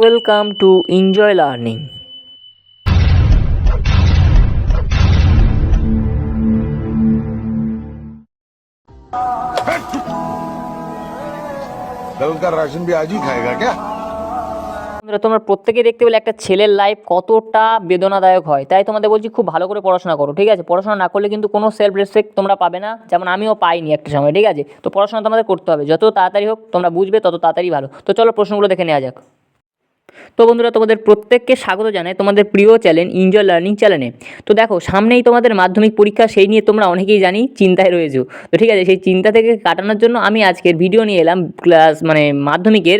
Welcome to Enjoy Learning. कल का ration भी आज ही खाएगा क्या? বন্ধুরা, তোমরা প্রত্যেকেই দেখতে পেলে একটা ছেলের লাইফ কতটা বেদনাদায়ক হয়। তাই তোমাদের বলছি খুব ভালো করে পড়াশোনা করো, ঠিক আছে? পড়াশোনা না করলে কিন্তু কোনো সেলফ রেসপেক্ট তোমরা পাবে না, যেমন আমিও পাইনি একটা সময়, ঠিক আছে? তো পড়াশোনা তোমাদের করতে হবে, যত তাড়াতাড়ি হোক তোমরা বুঝবে তত তাড়াতাড়ি ভালো। তো চলো প্রশ্নগুলো দেখে নেওয়া যাক। তো বন্ধুরা, তোমাদের প্রত্যেককে স্বাগত জানাই তোমাদের প্রিয় চ্যানেল এনজয় লার্নিং চ্যানেলে। তো দেখো, সামনেই তোমাদের মাধ্যমিক পরীক্ষা, সেই নিয়ে তোমরা অনেকেই জানি চিন্তায় রয়েছো। তো ঠিক আছে, সেই চিন্তা থেকে কাটানোর জন্য আমি আজকের ভিডিও নিয়ে এলাম মাধ্যমিকের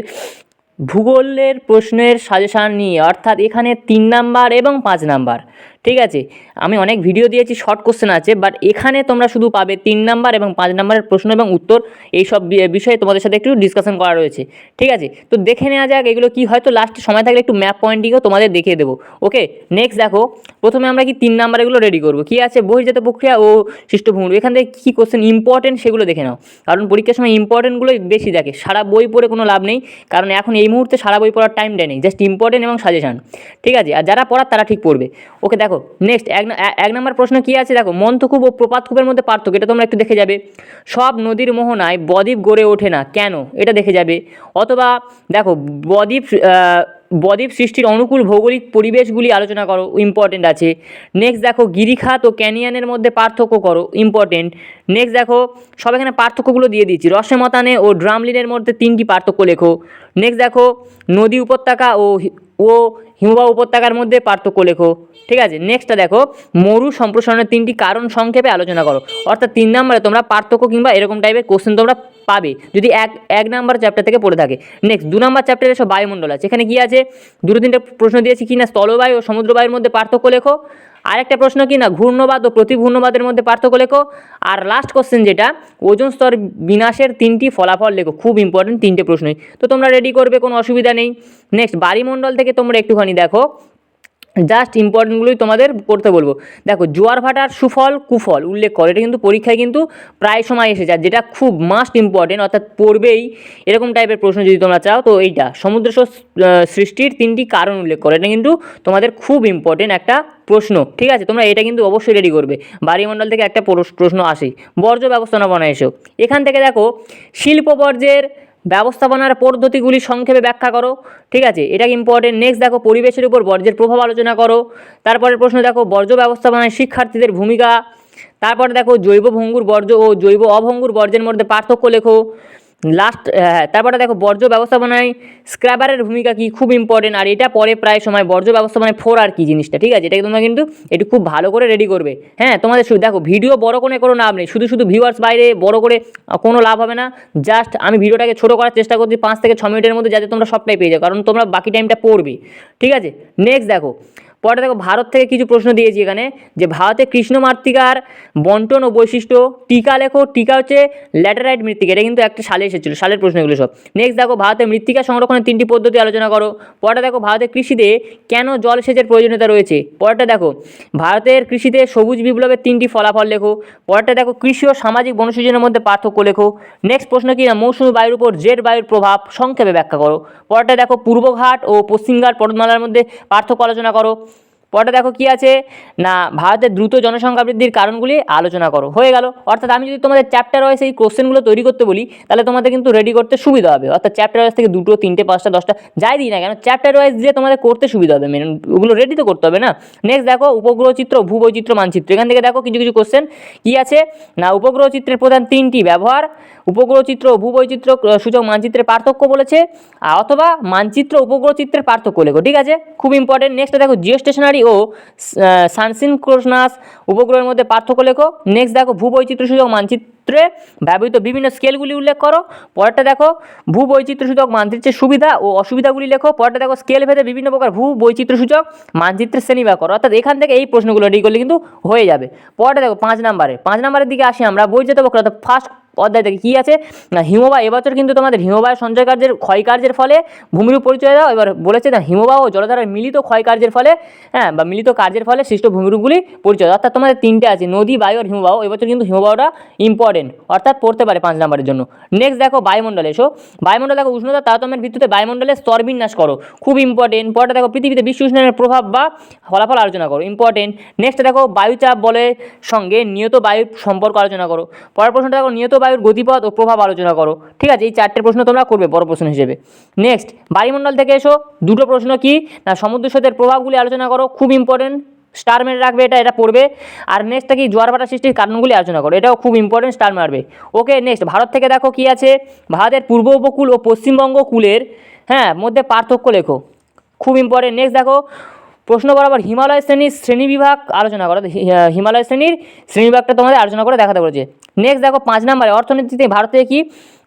ভূগোলের প্রশ্নের সাজেশান নিয়ে, অর্থাৎ এখানে 3 নাম্বার এবং 5 নাম্বার, ঠিক আছে? আমি অনেক ভিডিও দিয়েছি, শর্ট কোশ্চেন আছে, বাট এখানে তোমরা শুধু পাবে 3 নাম্বার এবং 5 নাম্বারের প্রশ্ন এবং উত্তর। এইসব বিষয়ে তোমাদের সাথে একটু ডিসকাশন করা রয়েছে, ঠিক আছে? তো দেখে নেওয়া যাক এগুলো কী হয়। তো লাস্টে সময় থাকলে একটু ম্যাপ পয়েন্টিংও তোমাদের দেখিয়ে দেবো। ওকে, নেক্সট দেখো, প্রথমে আমরা কি 3 নাম্বার এগুলো রেডি করবো। কী আছে? বহির্জাত প্রক্রিয়া ও সৃষ্ট ভূমি। এখান থেকে কী কোশ্চেন ইম্পর্টেন্ট সেগুলো দেখে নাও, কারণ পরীক্ষার সময় ইম্পর্টেন্টগুলোই বেশি দেখে। সারা বই পড়ে কোনো লাভ নেই, কারণ এখন এই মুহূর্তে সারা বই পড়ার টাইমটা নেই, জাস্ট ইম্পর্টেন্ট এবং সাজেশান, ঠিক আছে? আর যারা পড়ার তারা ঠিক পড়বে। ওকে, দেখো নেক্সট এক নম্বর প্রশ্ন কী আছে দেখো, মন্থকূপ ও প্রপাতকূপের মধ্যে পার্থক্য, এটা তোমরা একটু দেখে যাবে। সব নদীর মোহনায় বদ্বীপ গড়ে ওঠে না কেন, এটা দেখে যাবে। অথবা দেখো, বদ্বীপ সৃষ্টির অনুকূল ভৌগোলিক পরিবেশগুলি আলোচনা করো, ইম্পর্টেন্ট আছে। নেক্সট দেখো, গিরিখাত ও ক্যানিয়নের মধ্যে পার্থক্য করো, ইম্পর্টেন্ট। নেক্সট দেখো, সব এখানে পার্থক্যগুলো দিয়ে দিচ্ছি। রসেমতানে ও ড্রামলিনের মধ্যে 3টি পার্থক্য লেখো। নেক্সট দেখো, নদী উপত্যকা ও হিমবাহ উপত্যকার মধ্যে পার্থক্য লেখো, ঠিক আছে? নেক্সটটা দেখো, মরু সম্প্রসারণের 3টি কারণ সংক্ষেপে আলোচনা করো। অর্থাৎ 3 নম্বরে তোমরা পার্থক্য কিংবা এরকম টাইপের কোশ্চেন তোমরা পাবে যদি এক নাম্বার চ্যাপ্টার থেকে পড়ে থাকে। নেক্সট 2 নম্বর চ্যাপ্টারে সব বায়ুমণ্ডল আছে। এখানে কী আছে? 2-3টে প্রশ্ন দিয়েছি কি না, স্থলবায়ু ও সমুদ্রবায়ুর মধ্যে পার্থক্য লেখো। আরেকটা প্রশ্ন কি না, ঘূর্ণবাদ ও প্রতিঘূর্ণবাদের মধ্যে পার্থক্য লেখো। আর লাস্ট কোশ্চেন যেটা, ওজোন স্তর বিনাশের 3টি ফলাফল লেখো। খুব ইম্পর্টেন্ট 3টে প্রশ্নই, তো তোমরা রেডি করবে, কোনো অসুবিধা নেই। নেক্সট বায়ুমণ্ডল থেকে তোমরা একটুখানি দেখো, জাস্ট ইম্পর্টেন্টগুলোই তোমাদের করতে বলবো। দেখো, জোয়ার ভাটার সুফল কুফল উল্লেখ করো। এটা কিন্তু পরীক্ষায় কিন্তু প্রায় সময় এসে যায়, যেটা খুব মাস্ট ইম্পর্টেন্ট, অর্থাৎ পড়বেই এরকম টাইপের প্রশ্ন যদি তোমরা চাও। তো এইটা সমুদ্র সৃষ্টির 3টি কারণ উল্লেখ করো, এটা কিন্তু তোমাদের খুব ইম্পর্টেন্ট একটা প্রশ্ন, ঠিক আছে? তোমরা এটা কিন্তু অবশ্যই রেডি করবে। বায়ুমণ্ডল থেকে একটা প্রশ্ন আসে। বর্জ্য ব্যবস্থাপনা এসো, এখান থেকে দেখো, শিল্প বর্জ্যের ব্যবস্থাপনার পদ্ধতিগুলি সংক্ষেপে ব্যাখ্যা করো, ঠিক আছে? এটা ইম্পর্টেন্ট। নেক্সট দেখো, পরিবেশের উপর বর্জ্যের প্রভাব আলোচনা করো। তারপরের প্রশ্ন দেখো, বর্জ্য ব্যবস্থাপনায় শিক্ষার্থীদের ভূমিকা। তারপরে দেখো, জৈব ভঙ্গুর বর্জ্য ও জৈব অভঙ্গুর বর্জ্যের মধ্যে পার্থক্য লেখো। তারপরে দেখো, বর্জ্য ব্যবস্থাপনায় স্ক্র্যাবারের ভূমিকা কী, খুব ইম্পর্টেন্ট। আর এটা পরে প্রায় সময় বর্জ্য ব্যবস্থাপনায় 4 আর কি জিনিসটা, ঠিক আছে? এটাকে তোমরা কিন্তু একটু খুব ভালো করে রেডি করবে। হ্যাঁ, তোমাদের দেখো, ভিডিও বড় করে কোনো লাভ নেই, শুধু ভিউয়ার্স বাইরে বড় করে কোনো লাভ হবে না। জাস্ট আমি ভিডিওটাকে ছোটো করার চেষ্টা করছি 5 থেকে 6 মিনিটের মধ্যে, যাতে তোমরা সবটাই পেয়ে যাও, কারণ তোমরা বাকি টাইমটা পড়বে, ঠিক আছে? নেক্সট দেখো, পরে দেখো, ভারত থেকে কিছু প্রশ্ন দিয়েছি এখানে, যে ভারতে কৃষ্ণ মৃত্তিকার বন্টন ও বৈশিষ্ট্য। টিকা লেখো। টিকা হচ্ছে ল্যাটেরাইট মৃত্তিকা, এটা কিন্তু একটা সালে এসেছিলো, সালের প্রশ্নগুলো সব। নেক্সট দেখো, ভারতের মৃত্তিকা সংরক্ষণের 3টি পদ্ধতি আলোচনা করো। পরে দেখো, ভারতের কৃষিতে কেন জলসেচের প্রয়োজনীয়তা রয়েছে। পরেরটা দেখো, ভারতের কৃষিতে সবুজ বিপ্লবের 3টি ফলাফল লেখো। পরেরটা দেখো, কৃষি ও সামাজিক বনসৃজনের মধ্যে পার্থক্য লেখো। নেক্সট প্রশ্ন কি না, মৌসুমী বায়ুর উপর জেট বায়ুর প্রভাব সংক্ষেপে ব্যাখ্যা করো। পরেরটা দেখো, পূর্বঘাট ও পশ্চিমঘাট পর্বতমালার মধ্যে পার্থক্য আলোচনা করো। পরে দেখো কি আছে না, ভারতের দ্রুত জনসংখ্যা বৃদ্ধির কারণগুলি আলোচনা করো। হয়ে গেল। অর্থাৎ আমি যদি তোমাদের চ্যাপ্টার ওয়াইজ এই কোশ্চেনগুলো তৈরি করতে বলি, তাহলে তোমাদের কিন্তু রেডি করতে সুবিধা হবে। অর্থাৎ চ্যাপ্টার ওয়াইজ থেকে 2, 3, 5, 10টা যাই দিই না কেন, চ্যাপ্টার ওয়াইজ দিয়ে তোমাদের করতে সুবিধা হবে, মেন ওগুলো রেডি তো করতে হবে না। নেক্সট দেখো, উপগ্রহ চিত্র ভূবৈচিত্র্য মানচিত্র। এখান থেকে দেখো কিছু কোশ্চেন কি আছে না, উপগ্রহ চিত্রের প্রধান 3টি ব্যবহার, উপগ্রহ চিত্র ও ভূবৈচিত্র্য সূচক মানচিত্রের পার্থক্য বলেছে, অথবা মানচিত্র উপগ্রহ চিত্রের পার্থক্য লেখো, ঠিক আছে? খুব ইম্পর্টেন্ট। নেক্সট দেখো, জিওস্টেশনারি ও সানসিনক্রোনাস উপগ্রহের মধ্যে পার্থক্য লেখো। নেক্সট দেখো, ভূবৈচিত্র্য সূচক মানচিত্রে ব্যবহৃত বিভিন্ন স্কেলগুলি উল্লেখ করো। পরেরটা দেখো, ভূবৈচিত্র্য সূচক মানচিত্রের সুবিধা ও অসুবিধাগুলি লেখো। পরেরটা দেখো, স্কেল ভেদে বিভিন্ন প্রকার ভূবৈচিত্র্য সূচক মানচিত্রের শ্রেণীবিভাগ করো। অর্থাৎ এখান থেকে এই প্রশ্নগুলো রেডি করলে কিন্তু হয়ে যাবে। পরেরটা দেখো, 5 নাম্বারের দিকে আসি আমরা, বহির্জাত প্রক্রিয়া। অর্থাৎ ফার্স্ট অধ্যায় থেকে কী আছে না হিমবাহ, এবছর কিন্তু তোমাদের হিমবাহ সঞ্চয় কার্যের ক্ষয়কার্যের ফলে ভূমিরূপ পরিচয় দাও। এবার বলেছে না হিমবাহ ও জলধারার মিলিত ক্ষয়কার্যের ফলে বা মিলিত কার্যের ফলে সৃষ্ট ভূমিরূপগুলি পরিচয়, অর্থাৎ তোমাদের তিনটে আছে নদী, বায়ু আর হিমবাহ। এবছর কিন্তু হিমবাহটা ইম্পর্টেন্ট, অর্থাৎ পড়তে পারে 5 নম্বরের জন্য। নেক্সট দেখো বায়ুমণ্ডল, এসো বায়ুমণ্ডল দেখো উষ্ণতা তারতম্যের ভিত্তিতে বায়ুমণ্ডলের স্তর বিন্যাস করো, খুব ইম্পর্টেন্ট। পরটা দেখো পৃথিবীতে বিশ্ব উষ্ণায়নের প্রভাব বা ফলাফল আলোচনা করো, ইম্পর্টেন্ট। নেক্সট দেখো বায়ুচাপ বলের সঙ্গে নিয়ত বায়ুর সম্পর্ক আলোচনা করো। পরের প্রশ্নটা দেখো নিয়ত বায়ুর গতিপথ ও প্রভাব আলোচনা করো, ঠিক আছে। এই 4টে প্রশ্ন তোমরা করবে বড় প্রশ্ন হিসেবে। নেক্সট বায়ুমণ্ডল থেকে এসো দুটো প্রশ্ন কি না সমুদ্র স্রোতের প্রভাবগুলি আলোচনা করো, খুব ইম্পর্টেন্ট, স্টার মেরে রাখবে, এটা পড়বে। আর নেক্সটটা কি জোয়ার ভাটা সৃষ্টির কারণগুলি আলোচনা করো, এটাও খুব ইম্পর্টেন্ট, স্টার মারবে। ওকে নেক্সট ভারত থেকে দেখো কি আছে, ভারতের পূর্ব উপকূল ও পশ্চিমবঙ্গ কূলের মধ্যে পার্থক্য লেখো, খুব ইম্পর্টেন্ট। নেক্সট দেখো প্রশ্ন বরাবর হিমালয় শ্রেণীর শ্রেণীবিভাগ আলোচনা করো, হিমালয় শ্রেণীর শ্রেণীবিভাগটা তোমাদের আলোচনা করে দেখাতে বলেছে। নেক্সট দেখো 5 নম্বরে অর্থনীতিতে ভারতে কি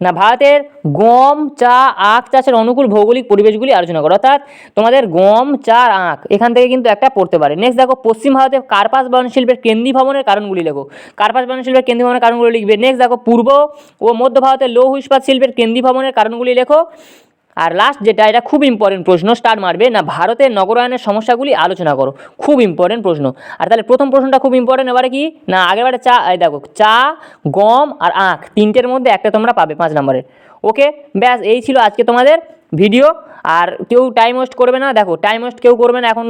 না ভারতের গম, চা, আখ চাষের অনুকূল ভৌগোলিক পরিবেশগুলি আলোচনা করো, অর্থাৎ তোমাদের গম, চা, আখ এখান থেকে কিন্তু একটা পড়তে পারে। নেক্সট দেখো পশ্চিম ভারতে কার্পাস বয়ন শিল্পের কেন্দ্রীভবনের কারণগুলি লেখো, কার্পাস বয়ন শিল্পের কেন্দ্রীভবনের কারণগুলি লিখবে। নেক্সট দেখো পূর্ব ও মধ্য ভারতের লৌহ ইস্পাত শিল্পের কেন্দ্রীভবনের কারণগুলি লেখো। আর লাস্ট যেটা, এটা খুব ইম্পর্টেন্ট প্রশ্ন, স্টার মারবে না ভারতের নগরায়নের সমস্যাগুলি আলোচনা করো, খুব ইম্পর্টেন্ট প্রশ্ন। আর তাহলে প্রথম প্রশ্নটা খুব ইম্পর্টেন্ট, এবারে কি না আগেরবারে চা, দেখো চা, গম আর আখ তিনটের মধ্যে একটা তোমরা পাবে 5 নম্বরের। ওকে ব্যাস এই ছিল আজকে তোমাদের ভিডিও। আর কেউ টাইম ওয়েস্ট করবে না, দেখো টাইম ওয়েস্ট কেউ করবে না, এখন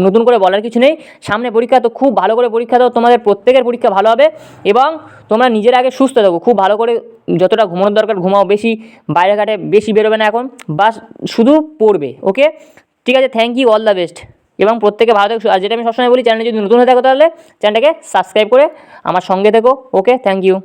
নতুন করে বলার কিছু নেই। সামনে পরীক্ষা, তো খুব ভালো করে পরীক্ষা দাও, তোমাদের প্রত্যেকের পরীক্ষা ভালো হবে। এবং তোমরা নিজের আগে সুস্থ থাকো, খুব ভালো করে যতটা ঘুমানোর দরকার ঘুমাও, বেশি বাইরে ঘাটে বেশি বেরোবে না এখন, বাস শুধু পড়বে। ওকে ঠিক আছে, thank you, all the best. এবং প্রত্যেকে ভালো থাকো। আর যেটা আমি সবসময় বলি, চ্যানেলে যদি নতুন হয়ে থাকো তাহলে চ্যানেলটাকে সাবস্ক্রাইব করে আমার সঙ্গে থেকো। Okay thank you.